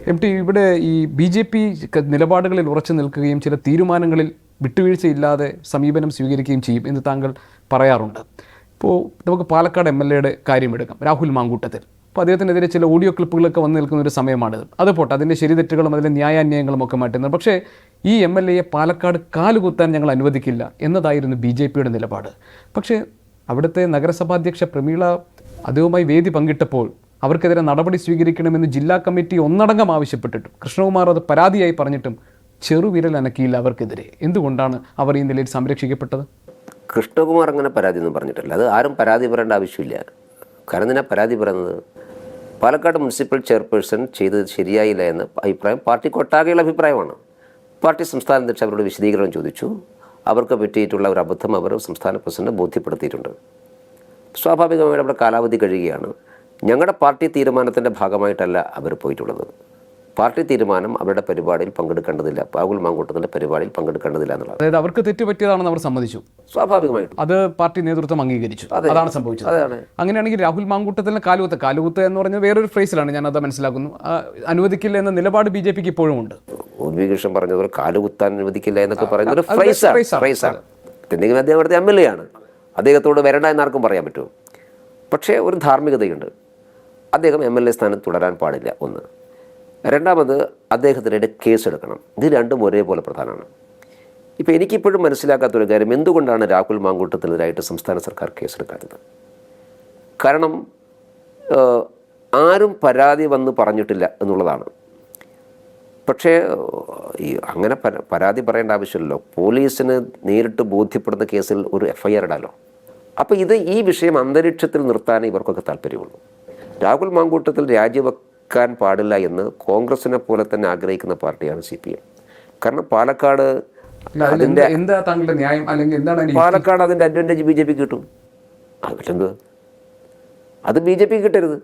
MT ഇവിടെ ഈ BJP നിലപാടുകളിൽ ഉറച്ചു നിൽക്കുകയും ചില തീരുമാനങ്ങളിൽ വിട്ടുവീഴ്ചയില്ലാതെ സമീപനം സ്വീകരിക്കുകയും ചെയ്യും എന്ന് താങ്കൾ പറയാറുണ്ട്. ഇപ്പോൾ നമുക്ക് പാലക്കാട് MLA കാര്യമെടുക്കാം, രാഹുൽ മാങ്കൂട്ടത്തിൽ. അപ്പോൾ അദ്ദേഹത്തിനെതിരെ ചില ഓഡിയോ ക്ലിപ്പുകളൊക്കെ വന്നു നിൽക്കുന്ന ഒരു സമയമാണിത്. അത് പോട്ടെ, അതിൻ്റെ ശരിതെറ്റുകളും അതിലെ ന്യായാന്യായങ്ങളും ഒക്കെ മാറ്റുന്നത്. പക്ഷേ ഈ MLA പാലക്കാട് കാലുകുത്താൻ ഞങ്ങൾ അനുവദിക്കില്ല എന്നതായിരുന്നു BJPയുടെ നിലപാട്. പക്ഷേ അവിടുത്തെ നഗരസഭാധ്യക്ഷ പ്രമീള അതുമായി വേദി പങ്കിട്ടപ്പോൾ അവർക്കെതിരെ നടപടി സ്വീകരിക്കണമെന്ന് ജില്ലാ കമ്മിറ്റി ഒന്നടങ്കം ആവശ്യപ്പെട്ടിട്ടും കൃഷ്ണകുമാർ അത് പരാതിയായി പറഞ്ഞിട്ടും ചെറുവിരൽ അനക്കിയില്ല അവർക്കെതിരെ. എന്തുകൊണ്ടാണ് അവർ ഈ നിലയിൽ സംരക്ഷിക്കപ്പെട്ടത്? കൃഷ്ണകുമാർ അങ്ങനെ പരാതി ഒന്നും പറഞ്ഞിട്ടില്ല. അത് ആരും പരാതി പറയേണ്ട ആവശ്യമില്ല. കാരണം എന്തിനാ പരാതി പറയുന്നത്? പാലക്കാട് മുനിസിപ്പൽ ചെയർപേഴ്സൺ ചെയ്തത് ശരിയായില്ല എന്ന അഭിപ്രായം പാർട്ടിക്കൊട്ടാകെയുള്ള അഭിപ്രായമാണ്. പാർട്ടി സംസ്ഥാന അധ്യക്ഷൻ അവരോട് വിശദീകരണം ചോദിച്ചു. അവർക്ക് പറ്റിയിട്ടുള്ള ഒരു അബദ്ധം അവർ സംസ്ഥാന പ്രസിഡന്റ് ബോധ്യപ്പെടുത്തിയിട്ടുണ്ട്. സ്വാഭാവികമായിട്ട് അവിടെ കാലാവധി കഴിയുകയാണ്. ഞങ്ങളുടെ പാർട്ടി തീരുമാനത്തിൻ്റെ ഭാഗമായിട്ടല്ല അവർ പോയിട്ടുള്ളത്. പാർട്ടി തീരുമാനം അവരുടെ പരിപാടിയിൽ പങ്കെടുക്കേണ്ടതില്ല, രാഹുൽ മാങ്കൂട്ടത്തിൻ്റെ പരിപാടിയിൽ പങ്കെടുക്കേണ്ടതില്ല എന്നുള്ളത്. അതായത് അവർക്ക് തെറ്റുപറ്റിയതാണെന്ന് അവർ സമ്മതിച്ചു. സ്വാഭാവികമായിട്ടും അത് പാർട്ടി നേതൃത്വം അംഗീകരിച്ചു. അതാണ് സംഭവിച്ചത്. അതാണ്. അങ്ങനെയാണെങ്കിൽ രാഹുൽ മാങ്കൂട്ടത്തിന് കാലുകുത്ത് എന്ന് പറഞ്ഞാൽ വേറൊരു ഫ്രേസിലാണ്, ഞാനത് മനസ്സിലാക്കുന്നു. അനുവദിക്കില്ല എന്ന നിലപാട് BJPക്ക് ഇപ്പോഴും ഉണ്ട്. ഉണ്ണികൃഷ്ണൻ പറഞ്ഞതുപോലെ കാലുകുത്താൻ അനുവദിക്കില്ല എന്നൊക്കെ പറയുന്ന ഒരു ഫ്രൈസാണ്. എന്തെങ്കിലും അദ്ദേഹം അവിടുത്തെ MLA ആണ്, അദ്ദേഹത്തോട് വരണ്ട എന്നാർക്കും പറയാൻ പറ്റുമോ? പക്ഷേ ഒരു ധാർമ്മികതയുണ്ട്. അദ്ദേഹം MLA സ്ഥാനത്ത് തുടരാൻ പാടില്ല, ഒന്ന്. രണ്ടാമത് അദ്ദേഹത്തിനെതിരെ കേസെടുക്കണം. ഇത് രണ്ടും ഒരേപോലെ പ്രധാനമാണ്. ഇപ്പോൾ എനിക്കിപ്പോഴും മനസ്സിലാക്കാത്തൊരു കാര്യം, എന്തുകൊണ്ടാണ് രാഹുൽ മാങ്കൂട്ടത്തിനെതിരായിട്ട് സംസ്ഥാന സർക്കാർ കേസെടുക്കാത്തത്? കാരണം ആരും പരാതി വന്ന് പറഞ്ഞിട്ടില്ല എന്നുള്ളതാണ്. പക്ഷേ അങ്ങനെ പരാതി പറയേണ്ട ആവശ്യമില്ലല്ലോ. പോലീസിന് നേരിട്ട് ബോധ്യപ്പെടുന്ന കേസിൽ ഒരു FIR ഇടാലോ. അപ്പോൾ ഈ വിഷയം അന്തരീക്ഷത്തിൽ നിർത്താനേ ഇവർക്കൊക്കെ താല്പര്യമുള്ളൂ. രാഹുൽ മാങ്കൂട്ടത്തിൽ രാജിവെക്കാൻ പാടില്ല എന്ന് കോൺഗ്രസിനെ പോലെ തന്നെ ആഗ്രഹിക്കുന്ന പാർട്ടിയാണ് CPM. കാരണം പാലക്കാട് അതിൻ്റെ അഡ്വാൻറ്റേജ് BJP കിട്ടും. അതിലെന്ത്? അത് BJP കിട്ടരുത്.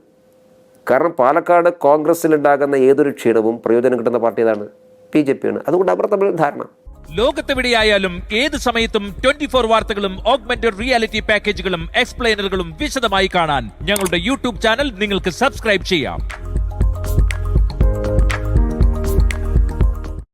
കാരണം പാലക്കാട് കോൺഗ്രസിലുണ്ടാകുന്ന ഏതൊരു ക്ഷീണവും പ്രയോജനം കിട്ടുന്ന പാർട്ടി ഏതാണ്? BJP ആണ്. അതുകൊണ്ട് അവർ തമ്മിൽ ധാരണ. ലോകത്തെവിടെയായാലും ഏത് സമയത്തും 24 വാർത്തകളും ഓഗ്മെന്റഡ് റിയാലിറ്റി പാക്കേജുകളും എക്സ്പ്ലെയിനറുകളും വിശദമായി കാണാൻ ഞങ്ങളുടെ YouTube ചാനൽ നിങ്ങൾക്ക് സബ്സ്ക്രൈബ് ചെയ്യാം.